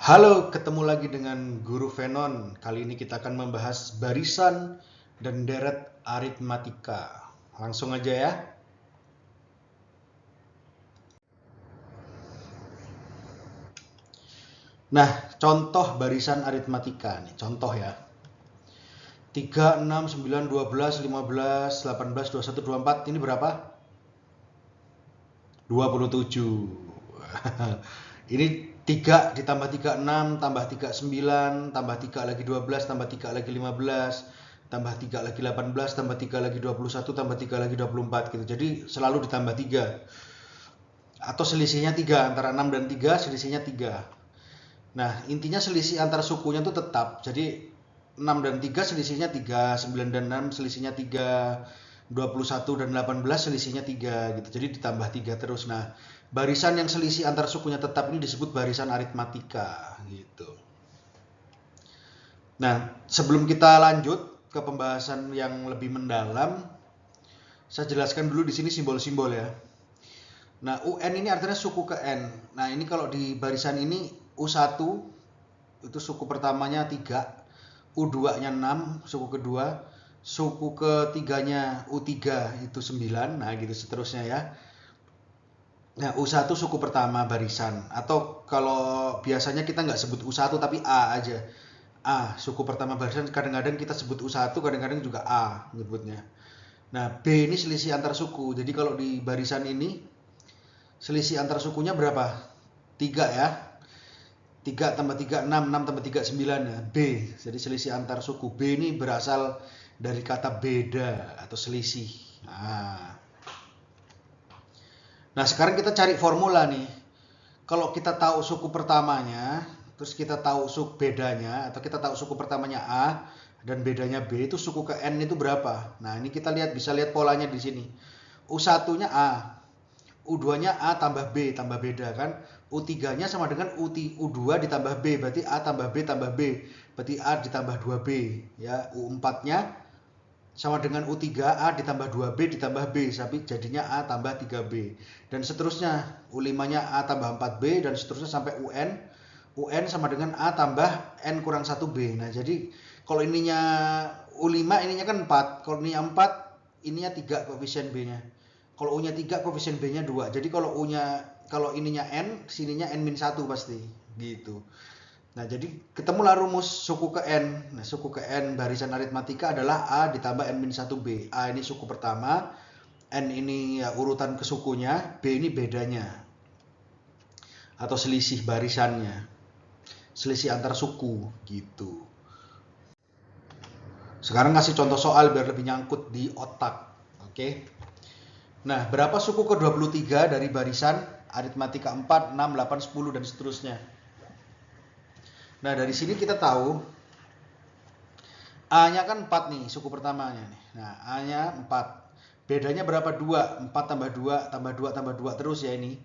Halo, ketemu lagi dengan Guru Venon. Kali ini kita akan membahas barisan dan deret aritmatika. Langsung aja ya. Nah, contoh barisan aritmatika nih, contoh ya. 3, 6, 9, 12, 15, 18, 21, 24, ini berapa? 27. Ini 3 ditambah 3, 6, tambah 3, 9, tambah 3 lagi 12, tambah 3 lagi 15, tambah 3 lagi 18, tambah 3 lagi 21, tambah 3 lagi 24 gitu. Jadi selalu ditambah 3. Atau selisihnya 3, antara 6 dan 3 selisihnya 3. Nah, intinya selisih antara sukunya itu tetap. Jadi 6 dan 3 selisihnya 3, 9 dan 6 selisihnya 3, 21 dan 18 selisihnya 3 gitu. Jadi ditambah 3 terus. Nah, barisan yang selisih antar sukunya tetap ini disebut barisan aritmatika gitu. Nah, sebelum kita lanjut ke pembahasan yang lebih mendalam, saya jelaskan dulu di sini simbol-simbol ya. Nah, UN ini artinya suku ke N. Nah, ini kalau di barisan ini U1 itu suku pertamanya 3, U2-nya 6, suku kedua, suku ketiganya U3 itu 9, nah gitu seterusnya ya. Nah, U1 suku pertama barisan, atau kalau biasanya kita nggak sebut U1 tapi A aja. A, suku pertama barisan, kadang-kadang kita sebut U1, kadang-kadang juga A nyebutnya. Nah, B ini selisih antar suku, jadi kalau di barisan ini selisih antar sukunya berapa? 3 ya. 3 tambah 3, 6, 6 tambah 3, 9 ya. B, jadi selisih antar suku. B ini berasal dari kata beda atau selisih. Nah, sekarang kita cari formula nih. Kalau kita tahu suku pertamanya, terus kita tahu suku bedanya, atau kita tahu suku pertamanya A dan bedanya B, itu suku ke N itu berapa? Nah, ini kita bisa lihat polanya di sini. U1-nya A, U2-nya A tambah B, tambah beda kan. U3-nya sama dengan U2 ditambah B, berarti A tambah B tambah B, berarti A ditambah 2B. Ya, U4-nya sama dengan U3A ditambah 2B ditambah B, tapi jadinya A tambah 3B. Dan seterusnya, U5-nya A tambah 4B, dan seterusnya sampai UN. UN sama dengan A tambah N kurang 1B. Nah, jadi kalau ininya U5, ininya kan 4. Kalau ininya 4, ininya 3 koefisien B-nya. Kalau U-nya 3, koefisien B-nya 2. Jadi kalau ininya N, sininya N-1 pasti. Gitu. Nah, jadi ketemulah rumus suku ke N. Nah, suku ke N barisan aritmatika adalah A ditambah N-1B. A ini suku pertama, N ini ya urutan kesukunya, B ini bedanya. Atau selisih barisannya. Selisih antar suku, gitu. Sekarang ngasih contoh soal biar lebih nyangkut di otak. Oke. Nah, berapa suku ke-23 dari barisan aritmatika 4, 6, 8, 10, dan seterusnya. Nah, dari sini kita tahu A-nya kan 4 nih, suku pertamanya nih. Nah, A-nya 4. Bedanya berapa? 2. 4 tambah 2, tambah 2, tambah 2 terus ya ini.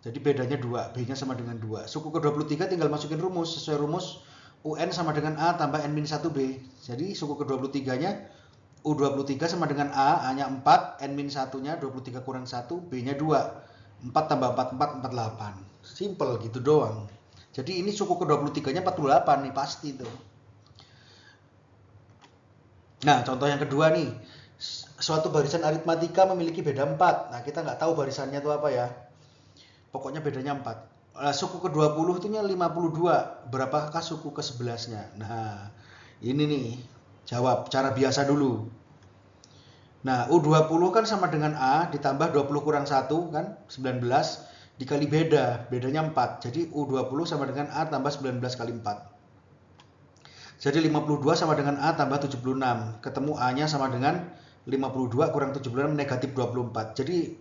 Jadi bedanya 2, B-nya sama dengan 2. Suku ke-23 tinggal masukin rumus. Sesuai rumus, UN sama dengan A tambah N-1B. Jadi suku ke-23-nya U23 sama dengan A, A-nya 4, N-1-nya 23 kurang 1, B-nya 2. 4 tambah 4, 4, 48. Simple gitu doang. Jadi ini suku ke-23-nya 48 nih, pasti tuh. Nah, contoh yang kedua nih. Suatu barisan aritmatika memiliki beda 4. Nah, kita nggak tahu barisannya itu apa ya. Pokoknya bedanya 4. Suku ke-20 itu 52. Berapakah suku ke-11-nya? Nah, ini nih. Jawab cara biasa dulu. Nah, U20 kan sama dengan A ditambah 20 kurang 1 kan 19 dikali beda. Bedanya 4. Jadi U20 sama dengan A tambah 19 kali 4. Jadi 52 sama dengan A tambah 76. Ketemu A-nya sama dengan 52 kurang 76 negatif 24. Jadi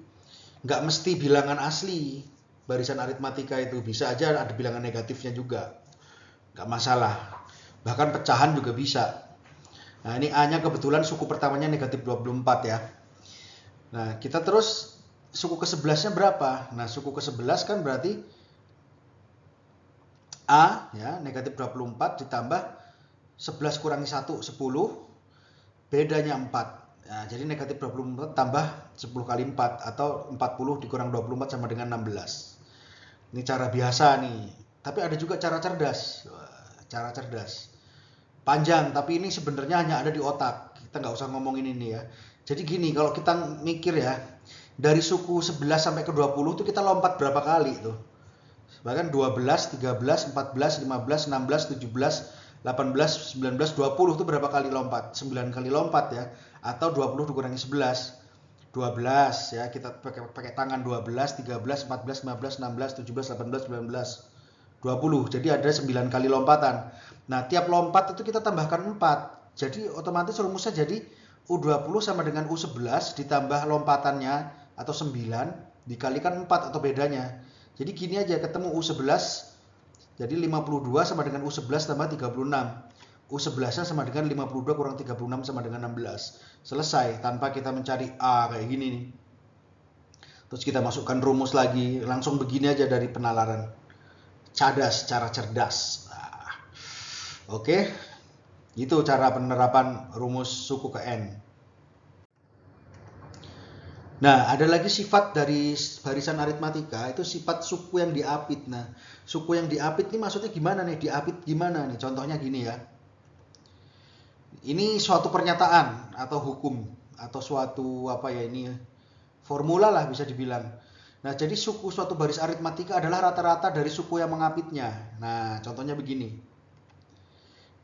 nggak mesti bilangan asli barisan aritmatika itu. Bisa aja ada bilangan negatifnya juga. Nggak masalah. Bahkan pecahan juga bisa. Nah, ini A-nya kebetulan suku pertamanya negatif 24 ya. Nah, kita terus suku ke-11-nya berapa? Nah, suku ke-11 kan berarti A ya negatif 24 ditambah 11 kurangi 1, 10, bedanya 4. Nah, jadi negatif 24 tambah 10 kali 4, atau 40 dikurang 24 sama dengan 16. Ini cara biasa nih. Tapi ada juga cara cerdas. Cara cerdas. Panjang, tapi ini sebenarnya hanya ada di otak. Kita nggak usah ngomongin ini ya. Jadi gini, kalau kita mikir ya, dari suku 11 sampai ke 20 itu kita lompat berapa kali tuh? Bahkan 12, 13, 14, 15, 16, 17, 18, 19, 20 itu berapa kali lompat? 9 kali lompat ya. Atau 20 dikurangi 11. 12 ya, kita pakai tangan 12, 13, 14, 15, 16, 17, 18, 19, 20. Jadi ada 9 kali lompatan. Nah, tiap lompat itu kita tambahkan 4. Jadi otomatis rumusnya jadi U20 sama dengan U11 ditambah lompatannya atau 9 dikalikan 4 atau bedanya. Jadi gini aja, ketemu U11 jadi 52 sama dengan U11 tambah 36. U11-nya sama dengan 52 kurang 36 sama dengan 16. Selesai, tanpa kita mencari A kayak gini nih. Terus kita masukkan rumus lagi, langsung begini aja dari penalaran. Cadas, cara cerdas. Nah, oke, itu cara penerapan rumus suku ke N. Nah, ada lagi sifat dari barisan aritmatika, itu sifat suku yang diapit. Nah, suku yang diapit ini maksudnya gimana nih? Diapit gimana nih? Contohnya gini ya. Ini suatu pernyataan atau hukum atau suatu apa ya ini formula lah bisa dibilang. Nah, jadi suku suatu baris aritmatika adalah rata-rata dari suku yang mengapitnya. Nah, contohnya begini.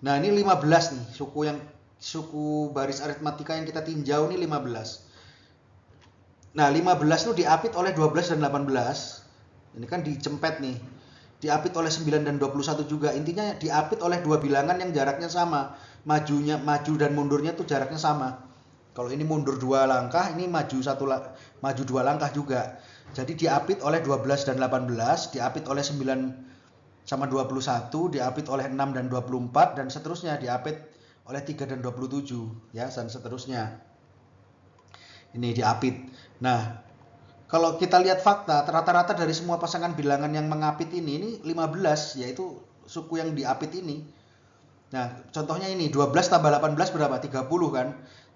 Nah, ini 15 nih, suku baris aritmatika yang kita tinjau ini 15. Nah, 15 itu diapit oleh 12 dan 18. Ini kan dicempet nih. Diapit oleh 9 dan 21 juga. Intinya diapit oleh dua bilangan yang jaraknya sama. Maju dan mundurnya tuh jaraknya sama. Kalau ini mundur 2 langkah, ini maju 2 langkah juga. Jadi diapit oleh 12 dan 18, diapit oleh 9 sama 21, diapit oleh 6 dan 24 dan seterusnya diapit oleh 3 dan 27 ya, dan seterusnya. Ini diapit. Nah, kalau kita lihat fakta, rata-rata dari semua pasangan bilangan yang mengapit ini 15, yaitu suku yang diapit ini. Nah, contohnya ini 12 tambah 18 berapa? 30 kan?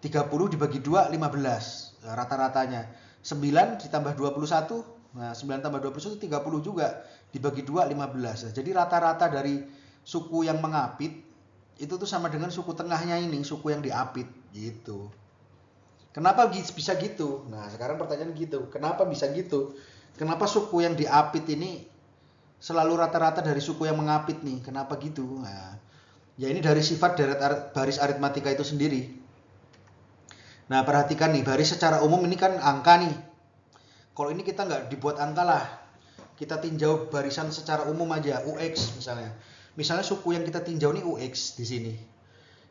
30 dibagi 2, 15 rata-ratanya. 9 ditambah 21, nah 9 tambah 21 30 juga. Dibagi 2, 15. Nah, jadi rata-rata dari suku yang mengapit itu tuh sama dengan suku tengahnya ini, suku yang diapit gitu. Kenapa bisa gitu? Nah, sekarang pertanyaan gitu. Kenapa bisa gitu? Kenapa suku yang diapit ini selalu rata-rata dari suku yang mengapit nih? Kenapa gitu? Nah, ya ini dari sifat baris aritmatika itu sendiri. Nah, perhatikan nih, baris secara umum ini kan angka nih. Kalau ini kita nggak dibuat angka lah. Kita tinjau barisan secara umum aja, UX misalnya. Misalnya suku yang kita tinjau nih UX di sini.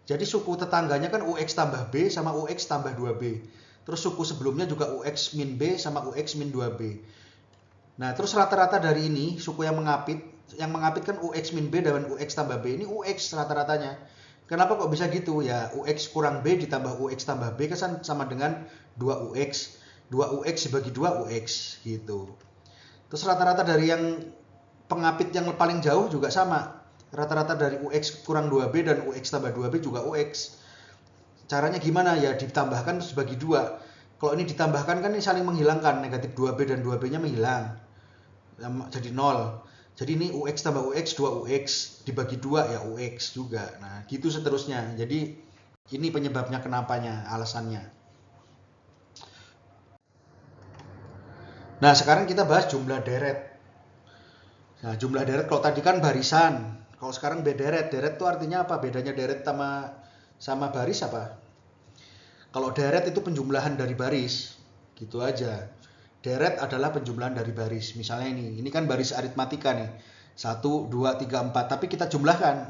Jadi suku tetangganya kan UX tambah B sama UX tambah 2B. Terus suku sebelumnya juga UX min B sama UX min 2B. Nah, terus rata-rata dari ini, suku yang mengapit kan UX min B dan UX tambah B. Ini UX rata-ratanya. Kenapa kok bisa gitu? Ya, UX kurang B ditambah UX tambah B kan sama dengan 2UX. 2UX dibagi 2UX gitu. Terus rata-rata dari yang pengapit yang paling jauh juga sama. Rata-rata dari UX kurang 2B dan UX tambah 2B juga UX. Caranya gimana? Ya ditambahkan terus dibagi 2. Kalau ini ditambahkan kan ini saling menghilangkan. Negatif 2B dan 2B-nya menghilang. Jadi 0. Jadi ini UX tambah UX 2UX dibagi 2 ya UX juga. Nah gitu seterusnya. Jadi ini penyebabnya kenapanya, alasannya. Nah sekarang kita bahas jumlah deret. Nah jumlah deret kalau tadi kan barisan. Kalau sekarang berderet, deret itu artinya apa? Bedanya deret sama baris apa? Kalau deret itu penjumlahan dari baris, gitu aja. Deret adalah penjumlahan dari baris. Misalnya ini kan baris aritmatika nih. 1, 2, 3, 4. Tapi kita jumlahkan.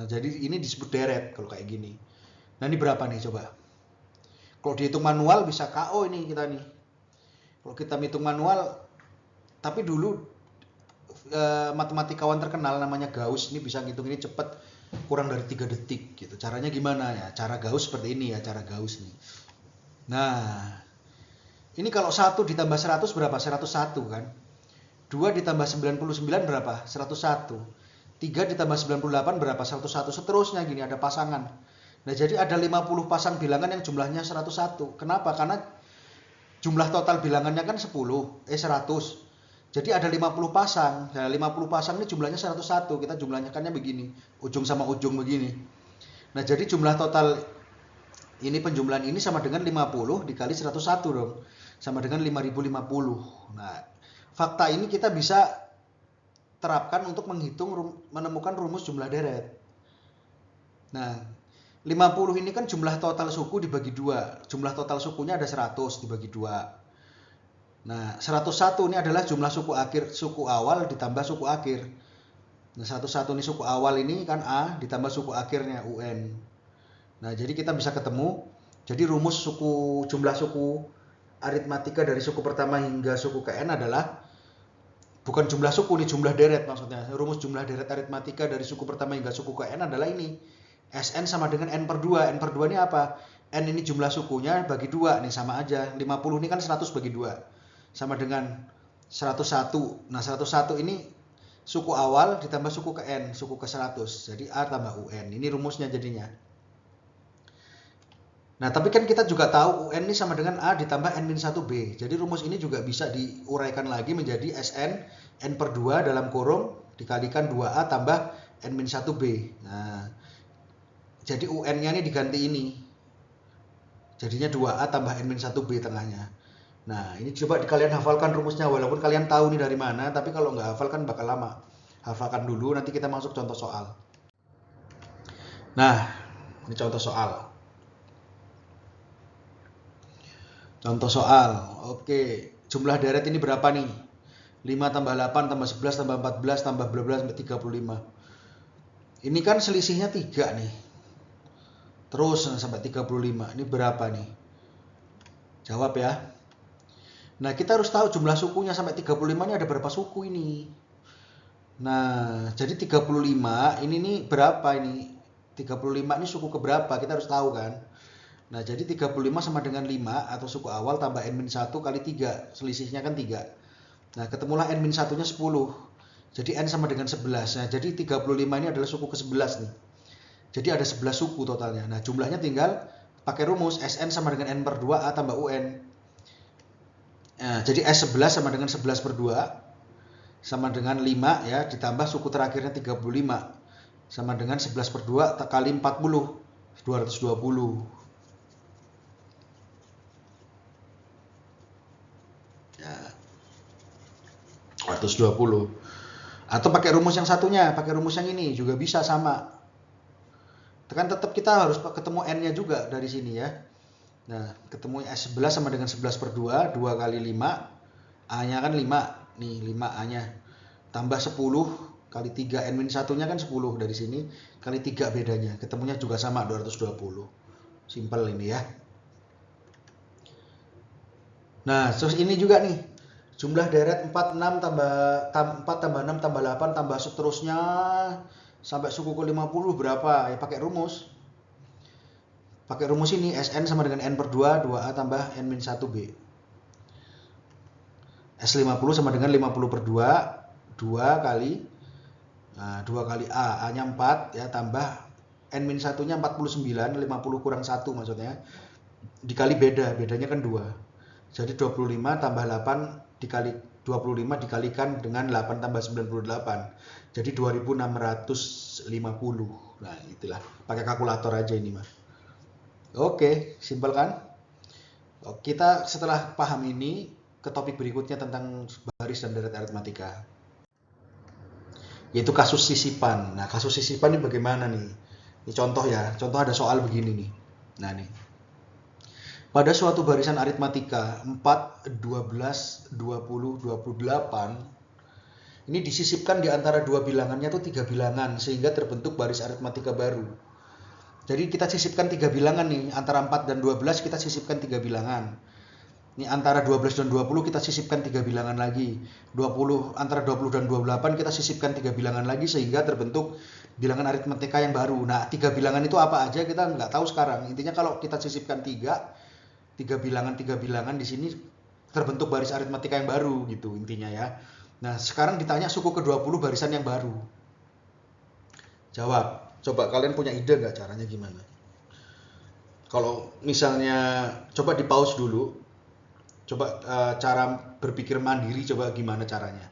Jadi ini disebut deret kalau kayak gini. Nah ini berapa nih coba? Kalau dihitung manual bisa KO ini kita nih. Kalau kita hitung manual, tapi dulu matematikawan terkenal namanya Gauss ini bisa ngitung ini cepet kurang dari 3 detik gitu. Caranya gimana ya? Cara Gauss seperti ini ya, cara Gauss nih. Nah, ini kalau 1 ditambah 100 berapa? 101 kan? 2 ditambah 99 berapa? 101. 3 ditambah 98 berapa? 101. Seterusnya gini, ada pasangan. Nah, jadi ada 50 pasang bilangan yang jumlahnya 101. Kenapa? Karena jumlah total bilangannya kan 100. Jadi ada 50 pasang. Nah, 50 pasang ini jumlahnya 101. Kita jumlahkannya begini. Ujung sama ujung begini. Nah, jadi jumlah total ini penjumlahan ini sama dengan 50 dikali 101 dong. Sama dengan 5050. Nah, fakta ini kita bisa terapkan untuk menemukan rumus jumlah deret. Nah, 50 ini kan jumlah total suku dibagi 2. Jumlah total sukunya ada 100 dibagi 2. Nah, 101 ini adalah jumlah suku awal ditambah suku akhir. Nah, 101 ini suku awal ini kan A ditambah suku akhirnya UN. Nah, jadi kita bisa ketemu. Jadi rumus jumlah suku aritmatika dari suku pertama hingga suku ke N adalah bukan jumlah suku, ini jumlah deret maksudnya. Rumus jumlah deret aritmatika dari suku pertama hingga suku ke N adalah ini. Sn sama dengan N per 2. N per 2 ini apa? N ini jumlah sukunya bagi 2. Nih sama aja. 50 ini kan 100 bagi 2. Sama dengan 101. Nah, 101 ini suku awal ditambah suku ke N, suku ke 100. Jadi A tambah UN. Ini rumusnya jadinya. Nah, tapi kan kita juga tahu UN ini sama dengan A ditambah N-1B. Jadi rumus ini juga bisa diuraikan lagi menjadi Sn N per 2 dalam kurung dikalikan 2A tambah N-1B. Nah, jadi UN-nya ini diganti ini. Jadinya 2A tambah N-1B tengahnya. Nah, ini coba kalian hafalkan rumusnya, walaupun kalian tahu nih dari mana, tapi kalau nggak hafal kan bakal lama. Hafalkan dulu, nanti kita masuk contoh soal. Nah, ini contoh soal. Contoh soal, oke. Jumlah deret ini berapa nih? 5 tambah 8 tambah 11 tambah 14 tambah 12 sampai 35. Ini kan selisihnya 3 nih. Terus sampai 35, ini berapa nih? Jawab ya. Nah, kita harus tahu jumlah sukunya sampai 35 ini ada berapa suku ini. Nah, jadi 35 ini nih berapa ini? 35 ini suku keberapa? Kita harus tahu kan. Nah, jadi 35 sama dengan 5 atau suku awal tambah N-1 kali 3. Selisihnya kan 3. Nah, ketemulah N-1-nya 10. Jadi N sama dengan 11. Nah, jadi 35 ini adalah suku ke-11 nih. Jadi ada 11 suku totalnya. Nah, jumlahnya tinggal pakai rumus Sn sama dengan N per 2 A tambah UN. Nah, jadi S11 sama dengan 11 per 2 sama dengan 5 ya, ditambah suku terakhirnya 35 sama dengan 11 per 2 kali 40, 220 ya, 220. Atau pakai rumus yang satunya, pakai rumus yang ini juga bisa sama. Kan tetap kita harus ketemu N-nya juga dari sini ya. Nah, ketemu S11 sama dengan 11 per 2, 2 kali 5, A-nya kan 5, nih 5A-nya. Tambah 10 kali 3, N-1-nya kan 10 dari sini, kali 3 bedanya. Ketemunya juga sama, 220. Simpel ini ya. Nah, terus ini juga nih. Jumlah deret 46 tambah 4 tambah 6 tambah 8 tambah seterusnya sampai suku ke 50 berapa? Ya pakai rumus. Pakai rumus ini Sn sama dengan N per 2, 2A tambah N-1B. S50 sama dengan 50 per 2, 2 kali A, A-nya 4 ya, tambah N-1-nya 49, 50 kurang 1 maksudnya. Dikali bedanya kan 2. Jadi 25 tambah 8 dikali 25 dikalikan dengan 8 tambah 98. Jadi 2650. Nah, itulah. Pakai kalkulator aja ini mah. Oke, simpel kan? Kita setelah paham ini ke topik berikutnya tentang baris dan deret aritmatika, yaitu kasus sisipan. Nah, kasus sisipan ini bagaimana nih? Ini contoh ya, contoh ada soal begini nih. Nah nih, pada suatu barisan aritmatika 4, 12, 20, 28 ini disisipkan di antara dua bilangannya tuh 3 bilangan sehingga terbentuk baris aritmatika baru. Jadi kita sisipkan 3 bilangan nih, antara 4 dan 12 kita sisipkan 3 bilangan. Ini antara 12 dan 20 kita sisipkan 3 bilangan lagi. Antara 20 dan 28 kita sisipkan 3 bilangan lagi sehingga terbentuk bilangan aritmatika yang baru. Nah, 3 bilangan itu apa aja kita nggak tahu sekarang. Intinya kalau kita sisipkan 3 bilangan di sini terbentuk baris aritmatika yang baru gitu intinya ya. Nah, sekarang ditanya suku ke-20 barisan yang baru. Jawab. Coba kalian punya ide nggak caranya gimana? Kalau misalnya coba di pause dulu. Coba cara berpikir mandiri, coba gimana caranya.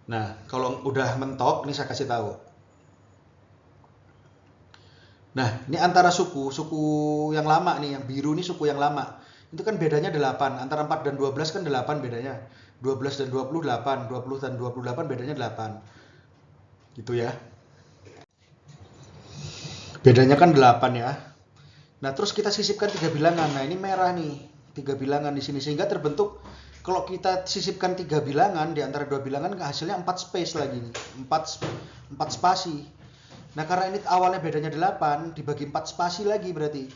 Nah, kalau udah mentok, ini saya kasih tahu. Nah, ini antara suku yang lama nih, yang biru ini suku yang lama. Itu kan bedanya 8, antara 4 dan 12 kan 8 bedanya. 12 dan 20 8, 20 dan 28 bedanya 8. Gitu ya. Bedanya kan 8 ya. Nah, terus kita sisipkan 3 bilangan. Nah, ini merah nih, 3 bilangan di sini sehingga terbentuk kalau kita sisipkan 3 bilangan di antara 2 bilangan hasilnya 4 space lagi nih. 4 spasi. Nah, karena ini awalnya bedanya 8, dibagi 4 spasi lagi berarti.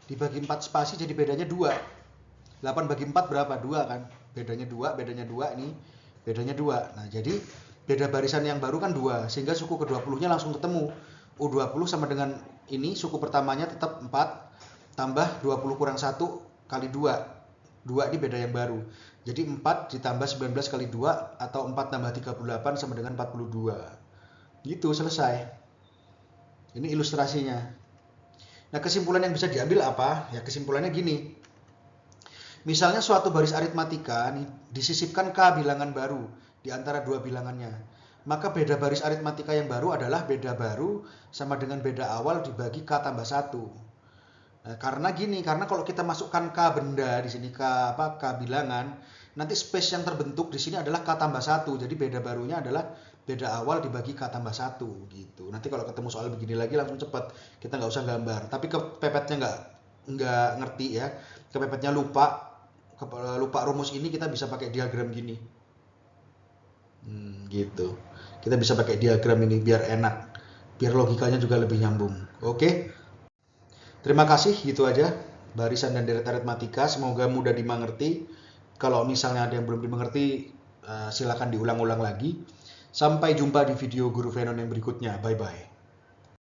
Dibagi 4 spasi jadi bedanya 2. 8 bagi 4 berapa? 2 kan? Bedanya 2 ini bedanya 2. Nah, jadi beda barisan yang baru kan 2, sehingga suku ke-20-nya langsung ketemu. U20 sama dengan ini, suku pertamanya tetap 4, tambah 20 kurang 1 kali 2. 2 ini beda yang baru. Jadi 4 ditambah 19 kali 2 atau 4 tambah 38 sama dengan 42. Gitu, selesai. Ini ilustrasinya. Nah, kesimpulan yang bisa diambil apa? Ya, kesimpulannya gini. Misalnya suatu baris aritmatika nih, disisipkan K bilangan baru di antara 2 bilangannya. Maka beda baris aritmatika yang baru adalah beda baru sama dengan beda awal dibagi K tambah 1. Nah, karena kalau kita masukkan K benda di sini, K bilangan, nanti space yang terbentuk di sini adalah K tambah 1. Jadi beda barunya adalah beda awal dibagi K tambah 1 gitu. Nanti kalau ketemu soal begini lagi langsung cepat, kita nggak usah gambar. Tapi kepepetnya nggak ngerti ya, kepepetnya lupa rumus ini, kita bisa pakai diagram gini. Gitu. Kita bisa pakai diagram ini biar enak, biar logikanya juga lebih nyambung. Oke. Terima kasih, gitu aja barisan dan deret aritmatika, semoga mudah dimengerti. Kalau misalnya ada yang belum dimengerti, silakan diulang-ulang lagi. Sampai jumpa di video Guru Venon yang berikutnya. Bye bye.